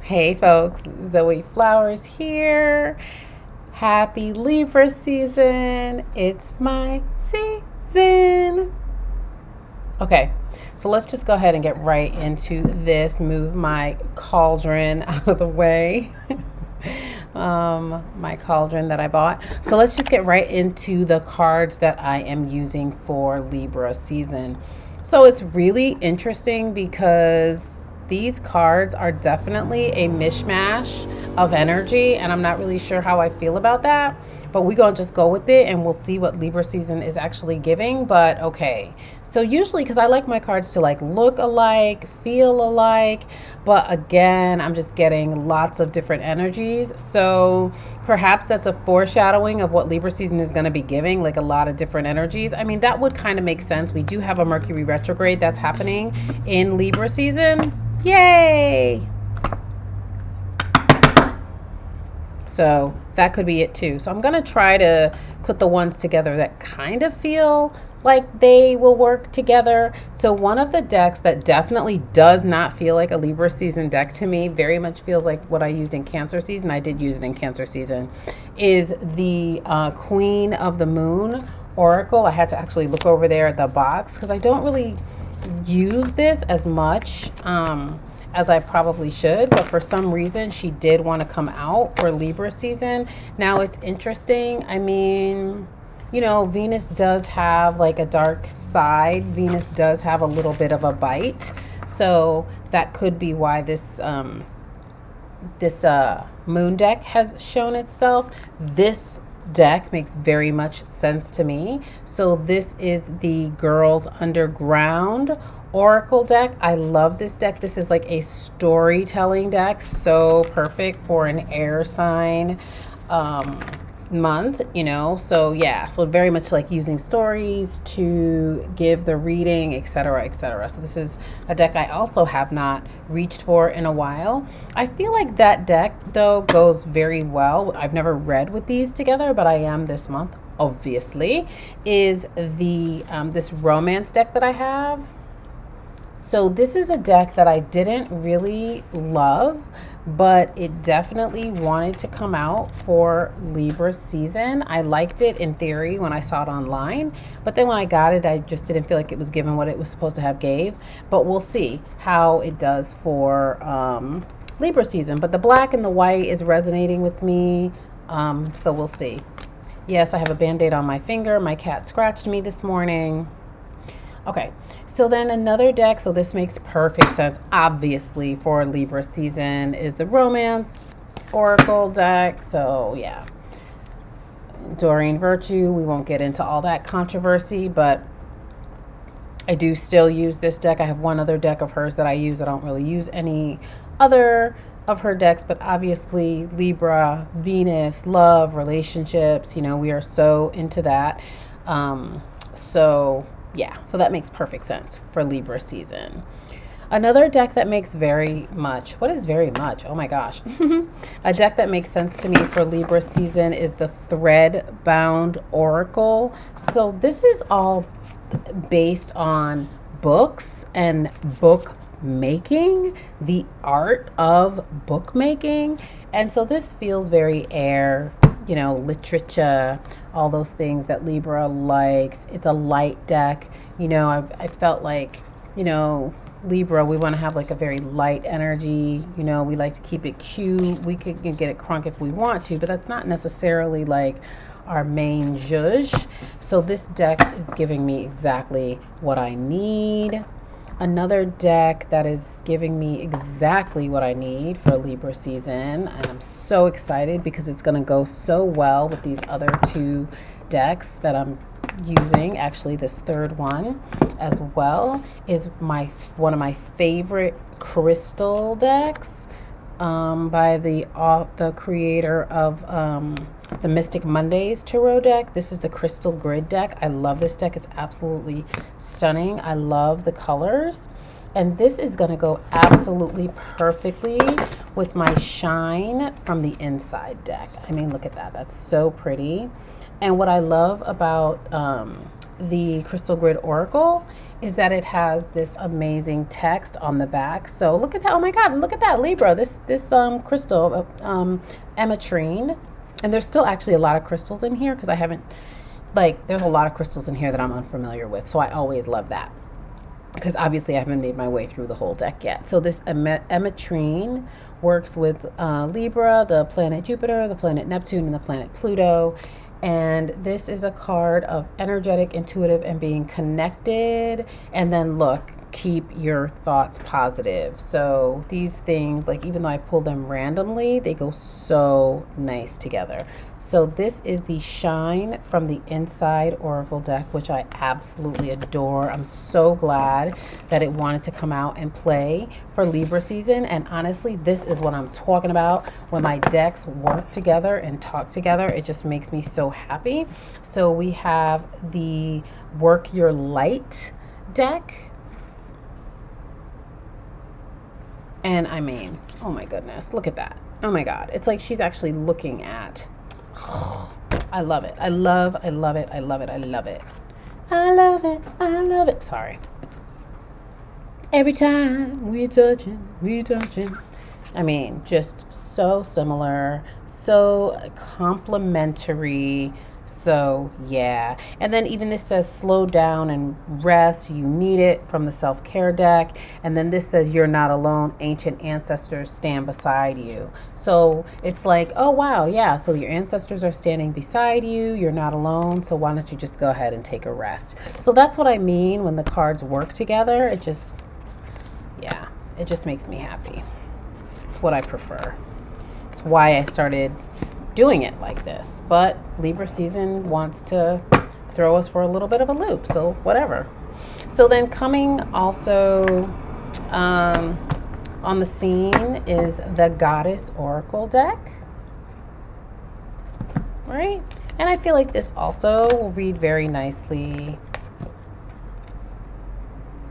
Hey folks, Zoe Flowers here. Happy Libra season. It's my season. Okay, so let's just go ahead and get right into this. Move my cauldron out of the way. My cauldron that I bought. So let's just get right into the cards that I am using for Libra season. So it's really interesting because these cards are definitely a mishmash of energy, and I'm not really sure how I feel about that. But we're going to just go with it and we'll see what Libra season is actually giving. But okay. So usually, because I like my cards to like look alike, feel alike. But again, I'm just getting lots of different energies. So perhaps that's a foreshadowing of what Libra season is going to be giving, like a lot of different energies. I mean, that would kind of make sense. We do have a Mercury retrograde that's happening in Libra season. Yay! So that could be it too. So I'm going to try to put the ones together that kind of feel like they will work together. So one of the decks that definitely does not feel like a Libra season deck to me, very much feels like what I used in Cancer season. I did use it in Cancer season, is the Queen of the Moon Oracle. I had to actually look over there at the box because I don't really use this as much as I probably should, but for some reason she did want to come out for Libra season. Now it's interesting. I mean, you know, Venus does have like a dark side. Venus does have a little bit of a bite. So that could be why this moon deck has shown itself. This deck makes very much sense to me. So this is the Girls Underground Oracle deck. I love this deck. This is like a storytelling deck, so perfect for an air sign month, you know. So yeah, so very much like using stories to give the reading, etc., etc. So this is a deck I also have not reached for in a while. I feel like that deck though goes very well. I've never read with these together, but I am this month obviously, is the this romance deck that I have. So this is a deck that I didn't really love, but it definitely wanted to come out for Libra season. I liked it in theory when I saw it online, but then when I got it, I just didn't feel like it was given what it was supposed to have gave. But we'll see how it does for Libra season. But the black and the white is resonating with me, so we'll see. Yes, I have a Band-Aid on my finger. My cat scratched me this morning. Okay, so then another deck, so this makes perfect sense, obviously, for Libra season, is the Romance Oracle deck. So yeah, Doreen Virtue, we won't get into all that controversy, but I do still use this deck. I have one other deck of hers that I use. I don't really use any other of her decks, but obviously Libra, Venus, love, relationships, you know, we are so into that. So yeah, so that makes perfect sense for Libra season. Another deck that makes very much, what is very much? Oh my gosh. A deck that makes sense to me for Libra season is the Thread Bound Oracle. So this is all based on books and book making, the art of bookmaking. And so this feels very air, you know, literature, all those things that Libra likes. It's a light deck. You know, I felt like, you know, Libra, we want to have like a very light energy. You know, we like to keep it cute. We could get it crunk if we want to, but that's not necessarily like our main zhuzh. So this deck is giving me exactly what I need. Another deck that is giving me exactly what I need for Libra season, and I'm so excited because it's going to go so well with these other two decks that I'm using. Actually, this third one as well is one of my favorite crystal decks by the creator of the Mystic Mondays Tarot deck. This is the Crystal Grid deck. I love this deck. It's absolutely stunning. I love the colors. And this is going to go absolutely perfectly with my Shine from the Inside deck. I mean, look at that. That's so pretty. And what I love about the Crystal Grid Oracle is that it has this amazing text on the back. So look at that. Oh my God, look at that, Libra. This crystal, ametrine. And there's still actually a lot of crystals in here because I haven't, there's a lot of crystals in here that I'm unfamiliar with. So I always love that because obviously I haven't made my way through the whole deck yet. So this ametrine works with Libra, the planet Jupiter, the planet Neptune, and the planet Pluto. And this is a card of energetic, intuitive, and being connected. And then look, keep your thoughts positive. So these things, even though I pull them randomly, they go so nice together. So this is the Shine from the Inside Oracle deck, which I absolutely adore. I'm so glad that it wanted to come out and play for Libra season. And honestly, this is what I'm talking about. When my decks work together and talk together, it just makes me so happy. So we have the Work Your Light deck. And I mean, oh my goodness, look at that. Oh my God. It's like she's actually looking at, I love it. I love it. I love it. I love it. I love it. I love it. Sorry. Every time we touching. I mean, just so similar, so complementary. So yeah. And then even this says slow down and rest. You need it from the self-care deck. And then this says you're not alone. Ancient ancestors stand beside you. So it's like, oh wow, yeah. So your ancestors are standing beside you. You're not alone. So why don't you just go ahead and take a rest? So that's what I mean when the cards work together. It just makes me happy. It's what I prefer. It's why I started doing it like this, but Libra season wants to throw us for a little bit of a loop, so whatever. So then coming also on the scene is the Goddess Oracle deck, right? And I feel like this also will read very nicely,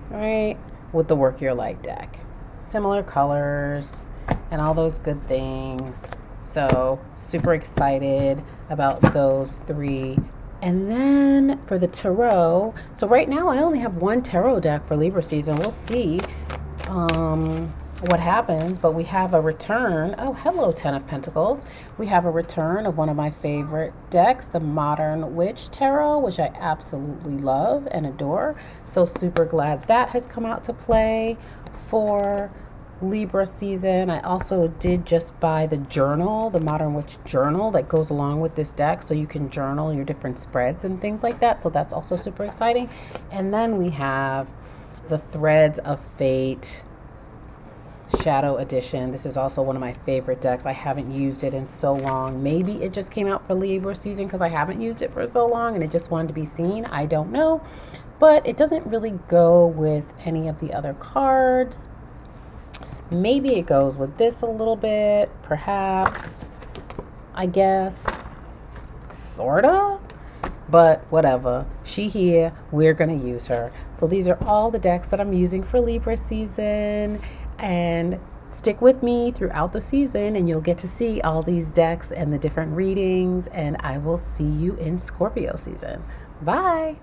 right, with the Work Your Light deck. Similar colors and all those good things. So super excited about those three. And then for the tarot, so right now I only have one tarot deck for Libra season. We'll see what happens, but we have a return. Oh, hello, Ten of Pentacles. We have a return of one of my favorite decks, the Modern Witch Tarot, which I absolutely love and adore. So super glad that has come out to play for Libra season. I also did just buy the journal, the Modern Witch journal that goes along with this deck, so you can journal your different spreads and things like that. So that's also super exciting. And then we have the Threads of Fate Shadow Edition. This is also one of my favorite decks. I haven't used it in so long. Maybe it just came out for Libra season because I haven't used it for so long and it just wanted to be seen. I don't know. But it doesn't really go with any of the other cards. Maybe it goes with this a little bit, perhaps, I guess, sorta, but whatever. She here, we're gonna use her. So these are all the decks that I'm using for Libra season, and stick with me throughout the season and you'll get to see all these decks and the different readings, and I will see you in Scorpio season. Bye.